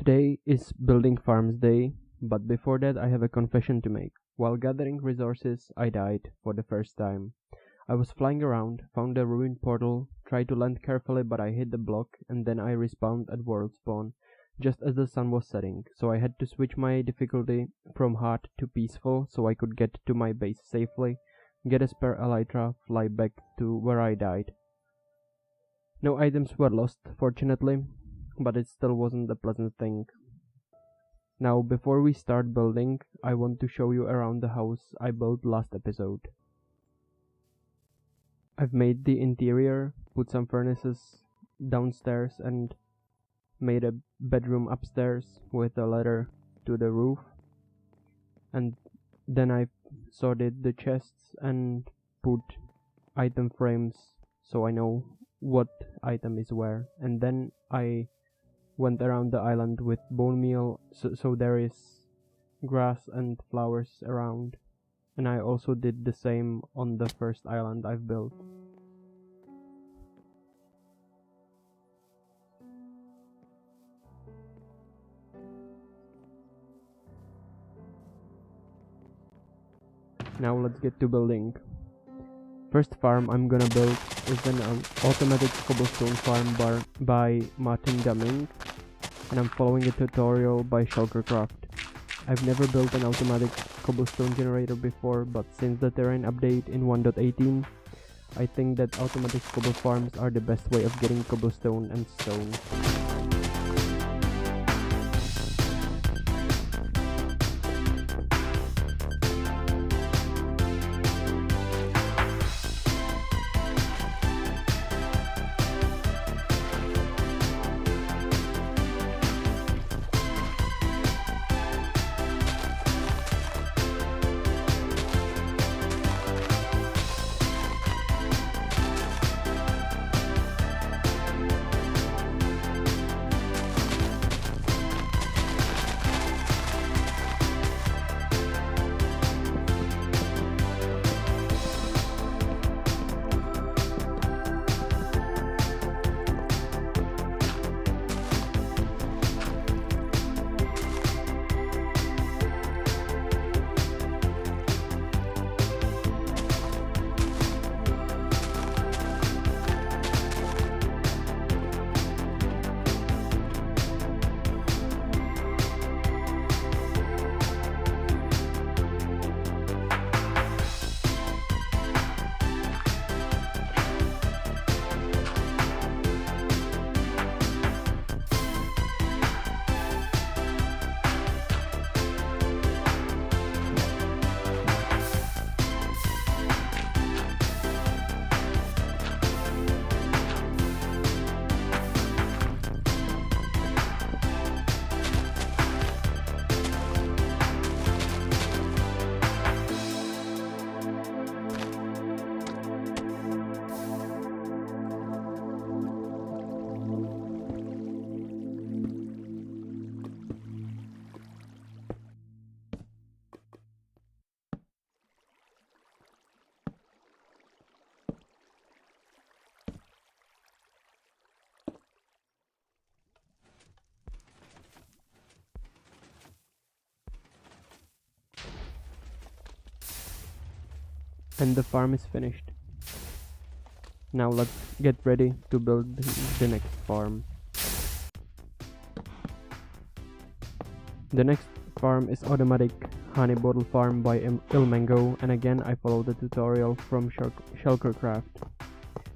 Today is Building Farms Day, but before that I have a confession to make. While gathering resources, I died for the first time. I was flying around, found a ruined portal, tried to land carefully but I hit the block, and then I respawned at world spawn, just as the sun was setting, so I had to switch my difficulty from hard to peaceful so I could get to my base safely, get a spare elytra, fly back to where I died. No items were lost, fortunately, but it still wasn't a pleasant thing. Now, before we start building, I want to show you around the house I built last episode. I've made the interior, put some furnaces downstairs and made a bedroom upstairs with a ladder to the roof. And then I sorted the chests and put item frames so I know what item is where. And then I went around the island with bone meal so there is grass and flowers around, and I also did the same on the first island I've built. Now let's get to building. First farm I'm gonna build is an automatic cobblestone farm by Martin Dumming, and I'm following a tutorial by Shulkercraft. I've never built an automatic cobblestone generator before, but since the terrain update in 1.18, I think that automatic cobble farms are the best way of getting cobblestone and stone. And the farm is finished. Now let's get ready to build the next farm. The next farm is automatic honey bottle farm by Ilmango, and again I follow the tutorial from Shulkercraft.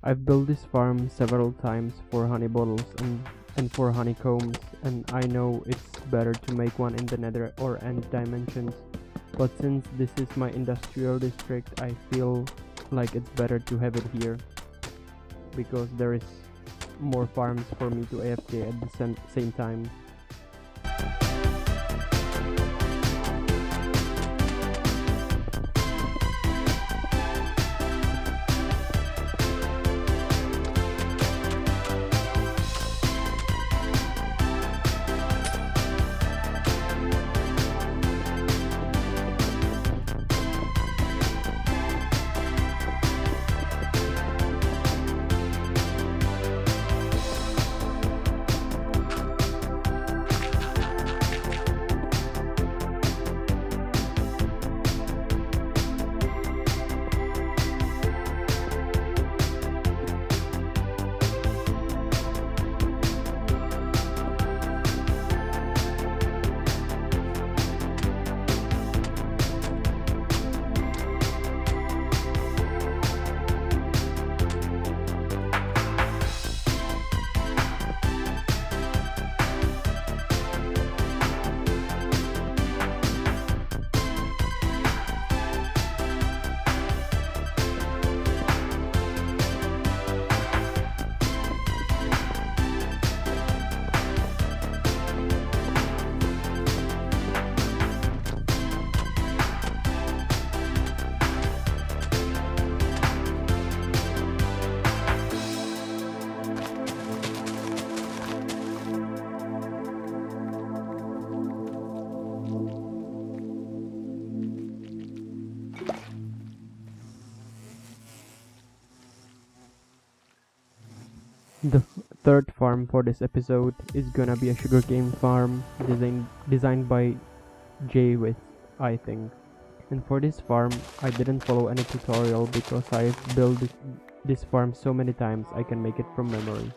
I've built this farm several times for honey bottles and for honeycombs, and I know it's better to make one in the nether or end dimensions, but since this is my industrial district, I feel like it's better to have it here, because there is more farms for me to AFK at the same time. The third farm for this episode is gonna be a sugarcane farm designed by Jay with, I think. And for this farm, I didn't follow any tutorial because I've built this farm so many times I can make it from memory.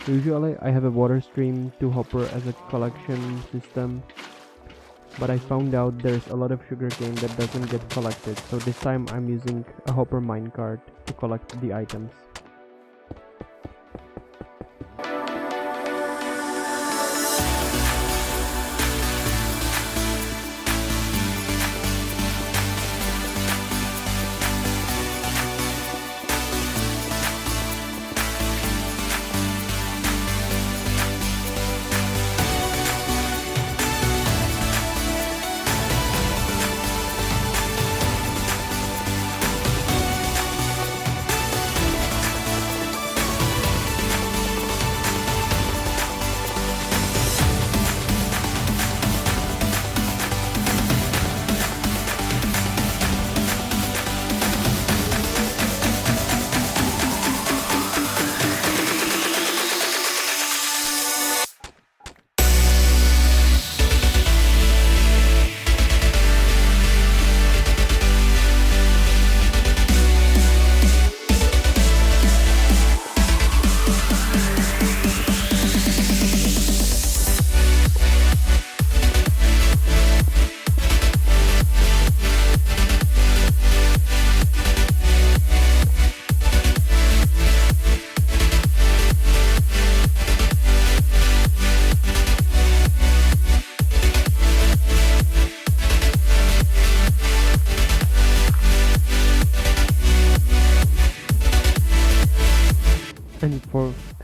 Usually I have a water stream to hopper as a collection system, but I found out there's a lot of sugarcane that doesn't get collected, so this time I'm using a hopper minecart to collect the items.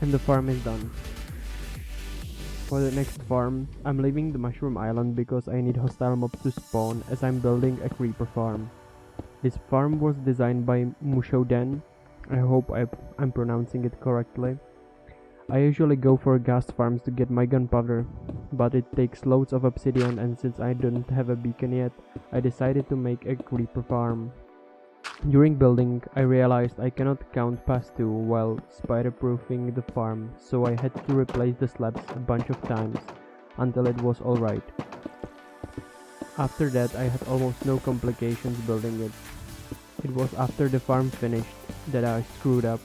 And the farm is done. For the next farm, I'm leaving the mushroom island because I need hostile mobs to spawn as I'm building a creeper farm. This farm was designed by Mushoden. I hope I'm pronouncing it correctly. I usually go for ghast farms to get my gunpowder, but it takes loads of obsidian, and since I don't have a beacon yet, I decided to make a creeper farm. During building, I realized I cannot count past 2 while spider-proofing the farm, so I had to replace the slabs a bunch of times until it was alright. After that, I had almost no complications building it. It was after the farm finished that I screwed up.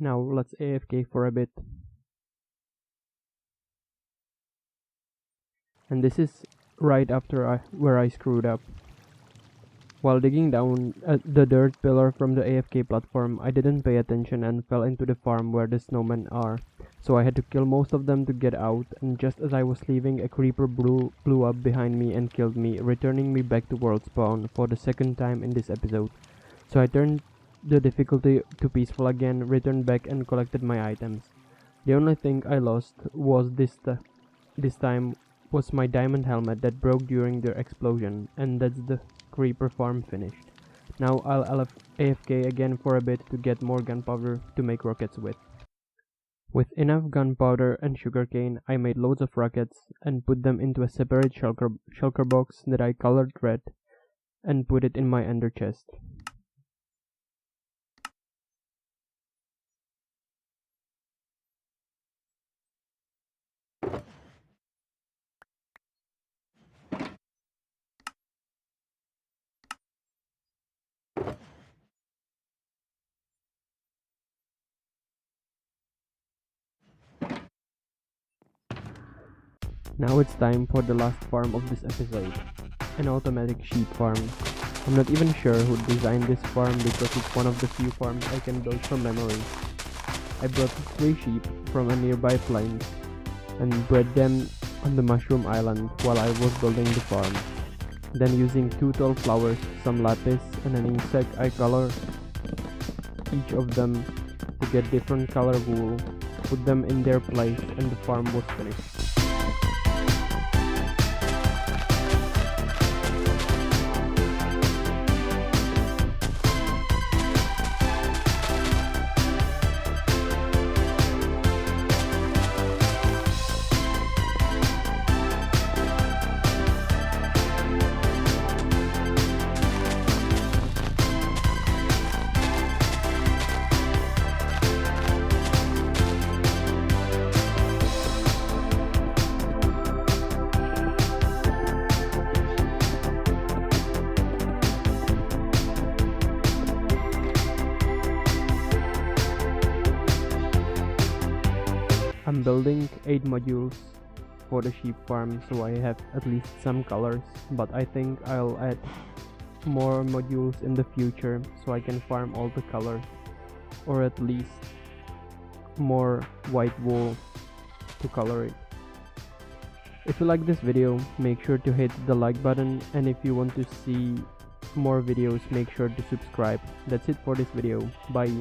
Now let's AFK for a bit. And this is right after where I screwed up. While digging down the dirt pillar from the AFK platform, I didn't pay attention and fell into the farm where the snowmen are. So I had to kill most of them to get out, and just as I was leaving, a creeper blew up behind me and killed me, returning me back to world spawn for the second time in this episode. So I turned the difficulty to peaceful again, returned back and collected my items. The only thing I lost was this time was my diamond helmet that broke during the explosion, and that's the creeper farm finished. Now I'll AFK again for a bit to get more gunpowder to make rockets with. With enough gunpowder and sugarcane, I made loads of rockets and put them into a separate shulker box that I colored red and put it in my ender chest. Now it's time for the last farm of this episode, an automatic sheep farm. I'm not even sure who designed this farm because it's one of the few farms I can build from memory. I brought 3 sheep from a nearby plains and bred them on the mushroom island while I was building the farm. Then using 2 tall flowers, some lapis and an insect, I colored each of them to get different color wool, put them in their place, and the farm was finished. I'm building 8 modules for the sheep farm so I have at least some colors, but I think I'll add more modules in the future so I can farm all the colors, or at least more white wool to color it. If you like this video, make sure to hit the like button, and if you want to see more videos, make sure to subscribe. That's it for this video. Bye.